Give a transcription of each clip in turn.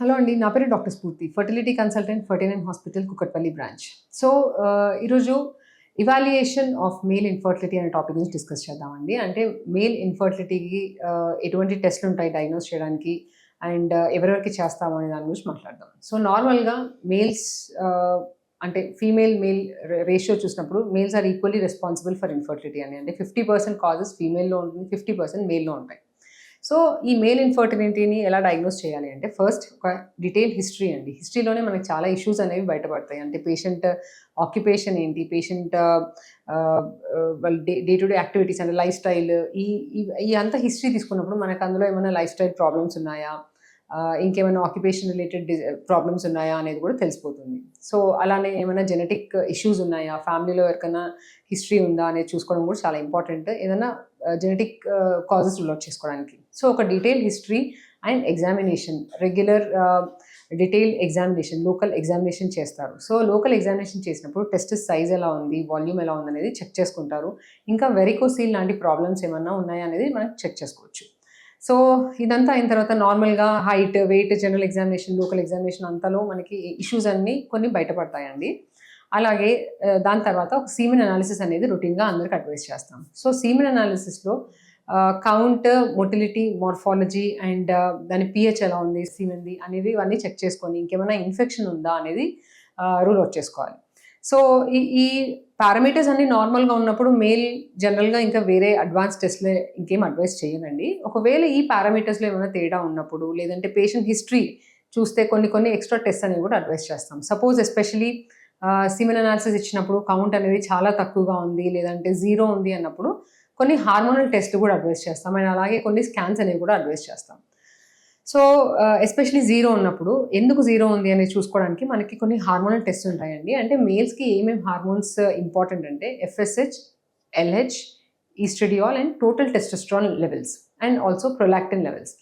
Hello అండి, నా పేరు డాక్టర్ స్ఫూర్తి, fertility consultant, 49 hospital, Kukatpally branch. So ఈరోజు ఇవాల్యుయేషన్ ఆఫ్ మేల్ ఇన్ఫర్టిలిటీ అనే టాపిక్ గురించి డిస్కస్ చేద్దామండి. అంటే మేల్ ఇన్ఫర్టిలిటీకి ఎటువంటి టెస్ట్లు ఉంటాయి డయాగ్నోస్ చేయడానికి అండ్ ఎవరెవరికి చేస్తాము అనే దాని గురించి మాట్లాడదాం. సో నార్మల్గా మేల్స్ అంటే ఫీమేల్ మేల్ రేషియో చూసినప్పుడు males are equally responsible for infertility అని. అంటే 50% కాజెస్ ఫీమేల్లో ఉంటుంది, 50% మేల్లో ఉంటాయి. సో ఈ మేల్ ఇన్ఫర్టిలిటీని ఎలా డయాగ్నోస్ చేయాలి అంటే ఫస్ట్ ఒక డీటెయిల్ హిస్టరీ అండి. హిస్టరీలోనే మనకి చాలా ఇష్యూస్ అనేవి బయటపడతాయి. అంటే పేషెంట్ ఆక్యుపేషన్ ఏంటి, పేషెంట్ వాళ్ళ డే టు డే యాక్టివిటీస్ అంటే లైఫ్ స్టైల్, ఈ అంత హిస్టరీ తీసుకున్నప్పుడు మనకు అందులో ఏమైనా లైఫ్ స్టైల్ ప్రాబ్లమ్స్ ఉన్నాయా, ఇంకేమైనా ఆక్యుపేషన్ రిలేటెడ్ ప్రాబ్లమ్స్ ఉన్నాయా అనేది కూడా తెలిసిపోతుంది. సో అలానే ఏమైనా జెనెటిక్ ఇష్యూస్ ఉన్నాయా, ఫ్యామిలీలో ఎవరికైనా హిస్టరీ ఉందా అనేది చూసుకోవడం కూడా చాలా ఇంపార్టెంట్, ఏదైనా జెనెటిక్ కాజెస్ రూల్ అవుట్ చేసుకోవడానికి. సో ఒక detail history and examination, regular detail examination, local examination చేస్తారు. సో లోకల్ ఎగ్జామినేషన్ చేసినప్పుడు టెస్టిస్ సైజ్ ఎలా ఉంది, వాల్యూమ్ ఎలా ఉంది అనేది చెక్ చేసుకుంటారు. ఇంకా వెరికోసీల్ లాంటి ప్రాబ్లమ్స్ ఏమన్నా ఉన్నాయా అనేది మనం చెక్ చేసుకోవచ్చు. సో ఇదంతా అయిన తర్వాత నార్మల్గా height, weight, general examination, local examination అంతలో మనకి ఇష్యూస్ అన్నీ కొన్ని బయటపడతాయండి. అలాగే దాని తర్వాత ఒక సీమెన్ అనాలిసిస్ అనేది రొటీన్గా అందరికి అడ్వైస్ చేస్తాం. సో సీమెన్ అనాలిసిస్లో కౌంట్, మొటిలిటీ, మార్ఫాలజీ అండ్ దాని పిహెచ్ ఎలా ఉంది సీమెన్ది అనేది ఇవన్నీ చెక్ చేసుకొని ఇంకేమైనా ఇన్ఫెక్షన్ ఉందా అనేది రూల్ అవుట్ చేసుకోవాలి. సో ఈ పారామీటర్స్ అన్ని నార్మల్గా ఉన్నప్పుడు మేల్ జనరల్గా ఇంకా వేరే అడ్వాన్స్ టెస్ట్లే ఇంకేం అడ్వైస్ చేయనండి. ఒకవేళ ఈ పారామీటర్స్లో ఏమైనా తేడా ఉన్నప్పుడు, లేదంటే పేషెంట్ హిస్టరీ చూస్తే కొన్ని ఎక్స్ట్రా టెస్ట్ అనేవి కూడా అడ్వైస్ చేస్తాం. సపోజ్ ఎస్పెషలీ సీమెన్ అనాలిసిస్ ఇచ్చినప్పుడు కౌంట్ అనేది చాలా తక్కువగా ఉంది, లేదంటే 0 ఉంది అన్నప్పుడు కొన్ని హార్మోనల్ టెస్ట్ కూడా అడ్వైస్ చేస్తాం అండ్ అలాగే కొన్ని స్కాన్స్ అనేవి కూడా అడ్వైస్ చేస్తాం. సో ఎస్పెషలీ 0 ఉన్నప్పుడు ఎందుకు 0 ఉంది అనేది చూసుకోవడానికి మనకి కొన్ని హార్మోనల్ టెస్ట్ ఉంటాయండి. అంటే మేల్స్కి ఏమేమి హార్మోన్స్ ఇంపార్టెంట్ అంటే FSH, LH, estradiol and total testosterone levels and also prolactin levels.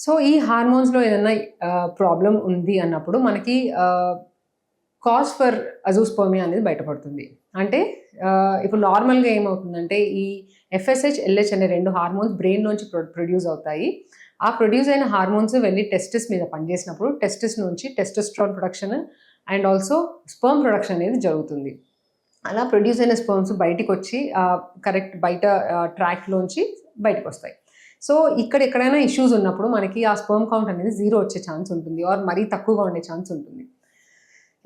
So ఈ హార్మోన్స్లో ఏదైనా ప్రాబ్లం ఉంది అన్నప్పుడు మనకి కాజ్ ఫర్ అజూస్పర్మియా అనేది బయటపడుతుంది. అంటే ఇప్పుడు నార్మల్గా ఏమవుతుందంటే ఈ FSH, LH అనే 2 హార్మోన్స్ బ్రెయిన్లోంచి ప్రొడ్యూస్ అవుతాయి. ఆ ప్రొడ్యూస్ అయిన హార్మోన్స్ వెళ్ళి టెస్టిస్ మీద పనిచేసినప్పుడు టెస్టిస్ నుంచి testosterone production and also sperm production అనేది జరుగుతుంది. అలా ప్రొడ్యూస్ అయిన స్పర్మ్స్ బయటికి వచ్చి కరెక్ట్ బయట ట్రాక్లోంచి బయటకు వస్తాయి. సో ఎక్కడైనా ఇష్యూస్ ఉన్నప్పుడు మనకి ఆ స్పర్మ్ కౌంట్ అనేది 0 వచ్చే ఛాన్స్ ఉంటుంది, ఆర్ మరీ తక్కువగా ఉండే ఛాన్స్ ఉంటుంది.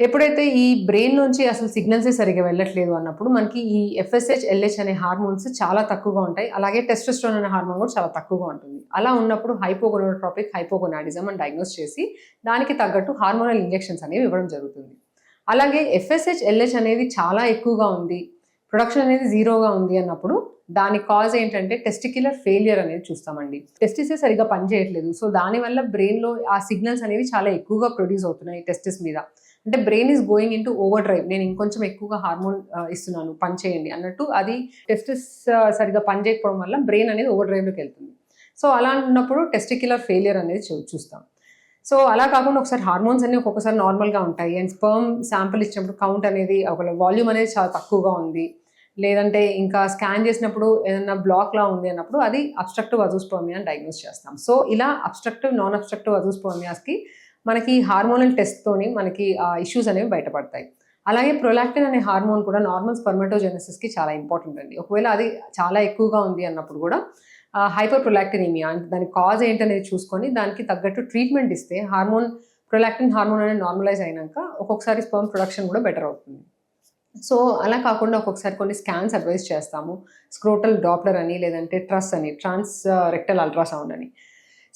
ఎప్పుడైతే ఈ బ్రెయిన్ నుంచి అసలు సిగ్నల్సే సరిగా వెళ్ళట్లేదు అన్నప్పుడు మనకి ఈ FSH, LH అనే హార్మోన్స్ చాలా తక్కువగా ఉంటాయి. అలాగే టెస్టోస్టెరాన్ అనే హార్మోన్ కూడా చాలా తక్కువగా ఉంటుంది. అలా ఉన్నప్పుడు హైపోగొనాడోట్రోపిక్ హైపోగొనాడిజం అని డయాగ్నోస్ చేసి దానికి తగ్గట్టు హార్మోనల్ ఇంజెక్షన్స్ అనేవి ఇవ్వడం జరుగుతుంది. అలాగే FSH, LH అనేది చాలా ఎక్కువగా ఉంది, ప్రొడక్షన్ అనేది 0గా ఉంది అన్నప్పుడు దాని కాజ్ ఏంటంటే టెస్టిక్యులర్ ఫెయిలియర్ అనేది చూస్తామండి. టెస్టిసే సరిగా పనిచేయట్లేదు. సో దానివల్ల బ్రెయిన్లో ఆ సిగ్నల్స్ అనేవి చాలా ఎక్కువగా ప్రొడ్యూస్ అవుతున్నాయి టెస్టిస్ మీద. అంటే brain is going in to over drive, నేను ఇంకొంచెం ఎక్కువగా హార్మోన్ ఇస్తున్నాను, పని చేయండి అన్నట్టు. అది టెస్టిస్ సరిగా పనిచేయకపోవడం వల్ల బ్రెయిన్ అనేది ఓవర్ డ్రైవ్లోకి వెళ్తుంది. సో అలా ఉన్నప్పుడు టెస్టిక్యులర్ ఫెయిలియర్ అనేది చూస్తాం. సో అలా కాకుండా ఒకసారి హార్మోన్స్ అన్ని ఒక్కొక్కసారి నార్మల్గా ఉంటాయి అండ్ స్పర్మ్ శాంపుల్ ఇచ్చినప్పుడు కౌంట్ అనేది ఒక వాల్యూమ్ అనేది చాలా తక్కువగా ఉంది, లేదంటే ఇంకా స్కాన్ చేసినప్పుడు ఏదైనా బ్లాక్లా ఉంది అన్నప్పుడు అది అబ్స్ట్రక్టివ్ అజూస్పర్మియా అని డయాగ్నోస్ చేస్తాం. సో ఇలా అబ్స్ట్రక్టివ్, నాన్ అబ్స్ట్రక్టివ్ అజూస్పర్మియాస్కి మనకి హార్మోనల్ టెస్ట్తోని మనకి ఇష్యూస్ అనేవి బయటపడతాయి. అలాగే ప్రొలాక్టిన్ అనే హార్మోన్ కూడా నార్మల్ స్పర్మటోజెనసిస్కి చాలా ఇంపార్టెంట్ అండి. ఒకవేళ అది చాలా ఎక్కువగా ఉంది అన్నప్పుడు కూడా హైపర్ ప్రొలాక్టినిమియా అంటే దాని కాజ్ ఏంటనేది చూసుకొని దానికి తగ్గట్టు ట్రీట్మెంట్ ఇస్తే ప్రొలాక్టిన్ హార్మోన్ అనేది నార్మలైజ్ అయినాక ఒక్కొక్కసారి స్పర్మ్ ప్రొడక్షన్ కూడా బెటర్ అవుతుంది. సో అలా కాకుండా ఒక్కొక్కసారి కొన్ని స్కాన్స్ అడ్వైస్ చేస్తాము, స్క్రోటల్ డాప్లర్ అని, లేదంటే ట్రస్ అని, ట్రాన్స్ రెక్టల్ అల్ట్రాసౌండ్ అని.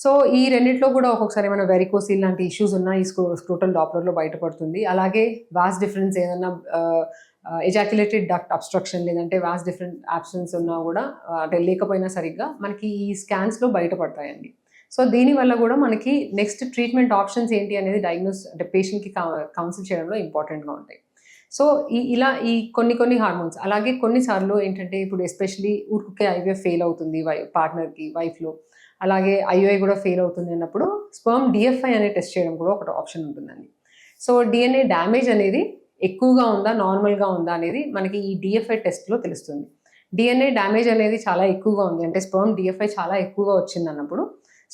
సో ఈ రెండిట్లో కూడా ఒక్కొక్కసారి ఏమైనా వెరికోసీల్ లాంటి ఇష్యూస్ ఉన్నా ఈ స్క్రోటల్ డాప్లర్లో బయటపడుతుంది. అలాగే వాస్ డిఫరెన్స్ ఏదైనా ఎజాక్యులేటెడ్ డక్ట్ అబ్స్ట్రక్షన్, లేదంటే వాస్ డిఫరెంట్ యాబ్సెన్స్ ఉన్నా కూడా అంటే లేకపోయినా సరిగ్గా మనకి ఈ స్కాన్స్లో బయటపడతాయండి. సో దీనివల్ల కూడా మనకి నెక్స్ట్ ట్రీట్మెంట్ ఆప్షన్స్ ఏంటి అనేది డయాగ్నోస్ అంటే పేషెంట్కి కౌన్సిల్ చేయడంలో ఇంపార్టెంట్గా ఉంటాయి. సో ఇలా కొన్ని హార్మోన్స్. అలాగే కొన్నిసార్లు ఏంటంటే ఇప్పుడు ఎస్పెషలీ ఊరికే IVF ఫెయిల్ అవుతుంది పార్ట్నర్కి, వైఫ్లో, అలాగే IUI కూడా ఫెయిల్ అవుతుంది అన్నప్పుడు స్పర్మ్ DFI అనే టెస్ట్ చేయడం కూడా ఒకటి ఆప్షన్ ఉంటుందండి. సో DNA డ్యామేజ్ అనేది ఎక్కువగా ఉందా, నార్మల్గా ఉందా అనేది మనకి ఈ DFI టెస్ట్లో తెలుస్తుంది. DNA డ్యామేజ్ అనేది చాలా ఎక్కువగా ఉంది అంటే స్పర్మ్ DFI చాలా ఎక్కువగా వచ్చింది అన్నప్పుడు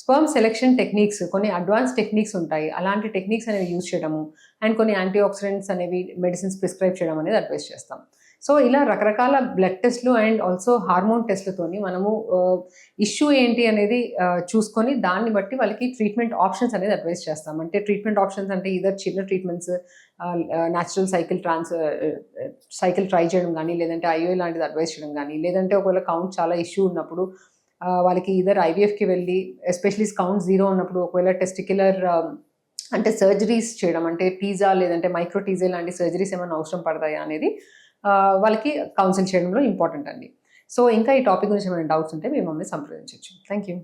స్పర్మ్ సెలెక్షన్ టెక్నిక్స్, కొన్ని అడ్వాన్స్ టెక్నిక్స్ ఉంటాయి, అలాంటి టెక్నిక్స్ అనేవి యూజ్ చేయడము, అండ్ కొన్ని యాంటీ ఆక్సిడెంట్స్ అనేవి మెడిసిన్స్ ప్రిస్క్రైబ్ చేయడం అనేది అడ్వైస్ చేస్తాం. సో ఇలా రకరకాల బ్లడ్ టెస్ట్లు అండ్ ఆల్సో హార్మోన్ టెస్ట్లతోని మనము ఇష్యూ ఏంటి అనేది చూసుకొని దాన్ని బట్టి వాళ్ళకి ట్రీట్మెంట్ ఆప్షన్స్ అనేది అడ్వైస్ చేస్తాం. అంటే ట్రీట్మెంట్ ఆప్షన్స్ అంటే ఇదర్ చిన్న ట్రీట్మెంట్స్, న్యాచురల్ సైకిల్ ట్రై చేయడం కానీ, లేదంటే ఐఓఐ లాంటిది అడ్వైస్ చేయడం కానీ, లేదంటే ఒకవేళ కౌంట్ చాలా ఇష్యూ ఉన్నప్పుడు వాళ్ళకి ఇదర్ ఐవీఎఫ్కి వెళ్ళి, ఎస్పెషలీ కౌంట్ 0 ఉన్నప్పుడు ఒకవేళ టెస్టిక్యులర్ అంటే సర్జరీస్ చేయడం, అంటే టీజా లేదంటే మైక్రో టీజా లాంటి సర్జరీస్ ఏమైనా అవసరం పడతాయా అనేది వాళ్ళకి కౌన్సిల్ చేయడంలో ఇంపార్టెంట్ అండి. సో ఇంకా ఈ టాపిక్ గురించి ఏమైనా డౌట్స్ ఉంటే మీరు మమ్మల్ని సంప్రదించవచ్చు. Thank you.